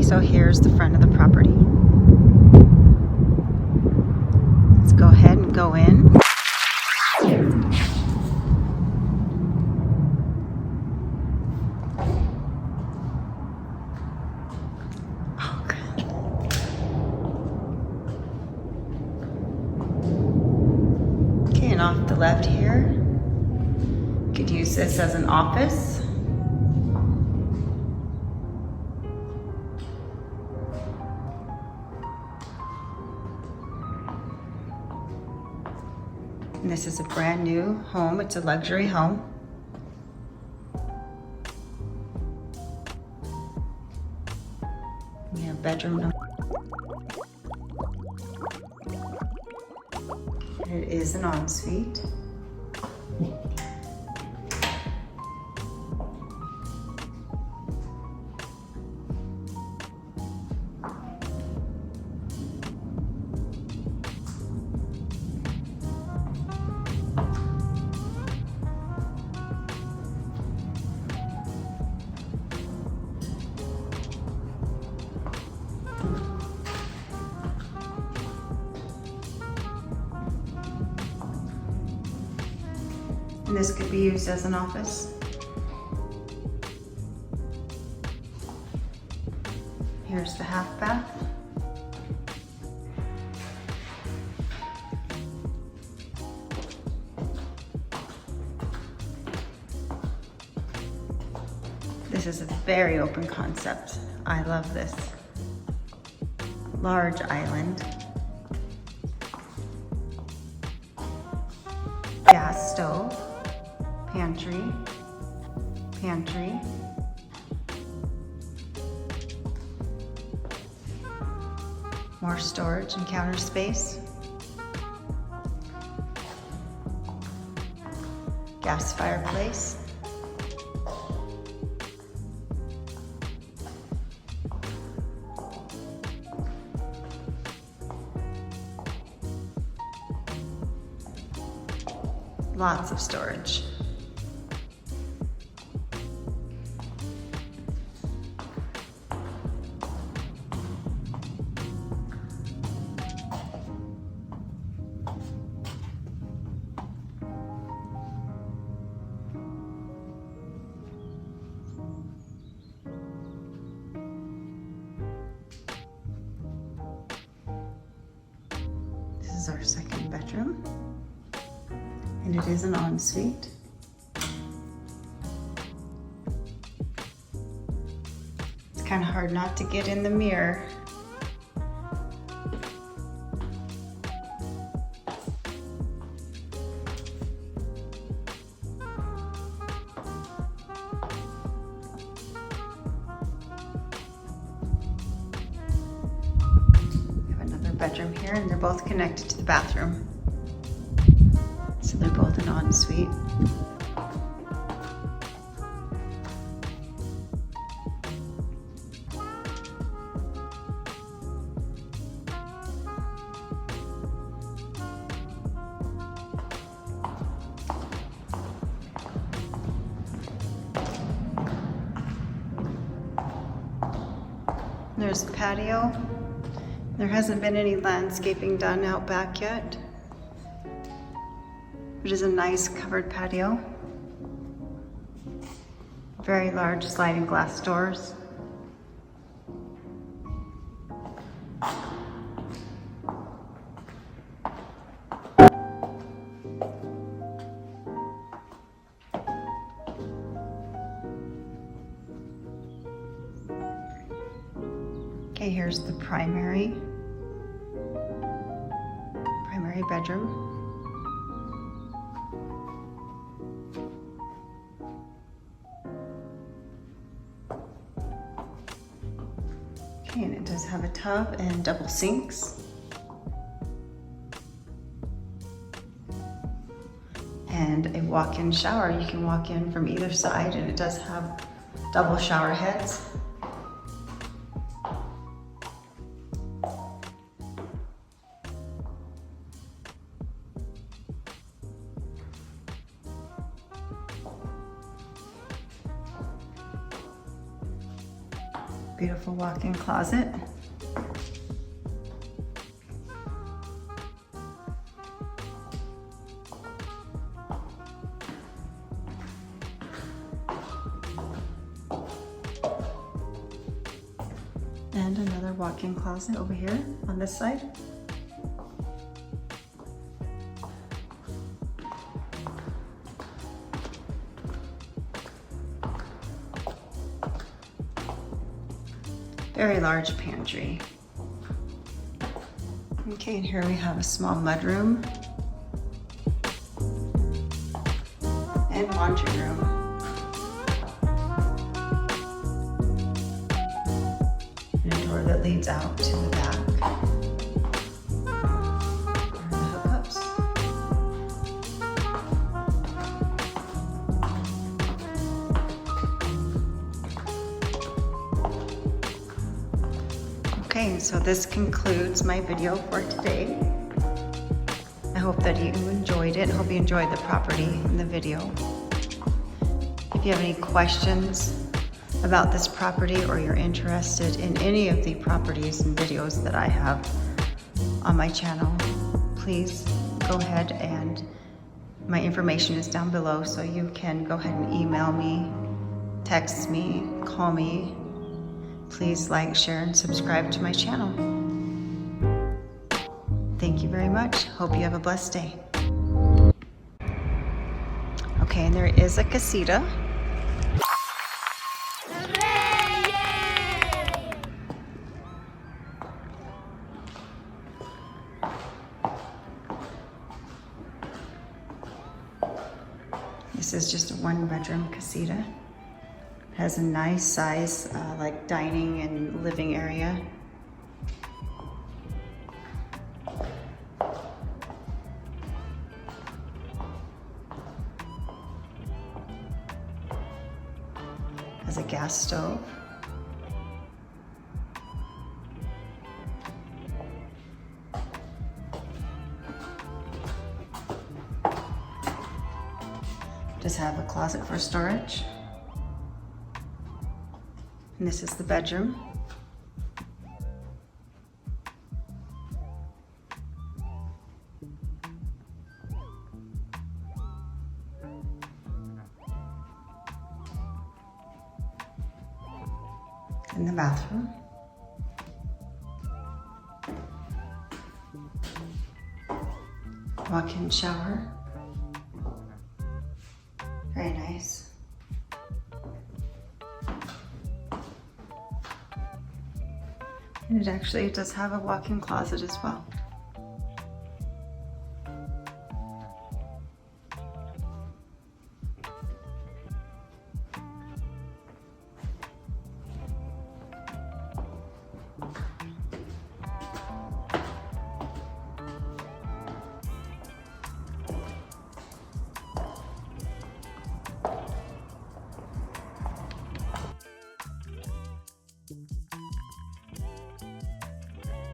So here's the front of the property. Let's go ahead and go in. Okay, and off the left here, you could use this as an office. And this is a brand new home. It's a luxury home. We have bedroom number. It is an ensuite. And this could be used as an office. Here's the half bath. This is a very open concept. I love this. Large island. Gas stove. Pantry, more storage and counter space, gas fireplace, lots of storage. This is our second bedroom, and it is an ensuite. It's kind of hard not to get in the mirror. Bedroom here, and they're both connected to the bathroom. So they're both an ensuite. There's a patio. There hasn't been any landscaping done out back yet. It is a nice covered patio. Very large sliding glass doors. Okay, here's the primary bedroom. Okay, and it does have a tub and double sinks. And a walk-in shower. You can walk in from either side, and it does have double shower heads. Beautiful walk-in closet. And another walk-in closet over here on this side. Very large pantry. Okay, and here we have a small mudroom and laundry room. And a door that leads out to the back. And the hookups. Okay, so this concludes my video for today. I hope that you enjoyed it. I hope you enjoyed the property in the video. If you have any questions about this property or you're interested in any of the properties and videos that I have on my channel, please go ahead, and my information is down below, so you can go ahead and email me, text me, call me. Please like, share, and subscribe to my channel. Thank you very much. Hope you have a blessed day. Okay, and there is a casita. This is just a one-bedroom casita. Has a nice size, like dining and living area. Has a gas stove. Does have a closet for storage. And this is the bedroom. And the bathroom. Walk-in shower. Very nice. And it actually does have a walk-in closet as well.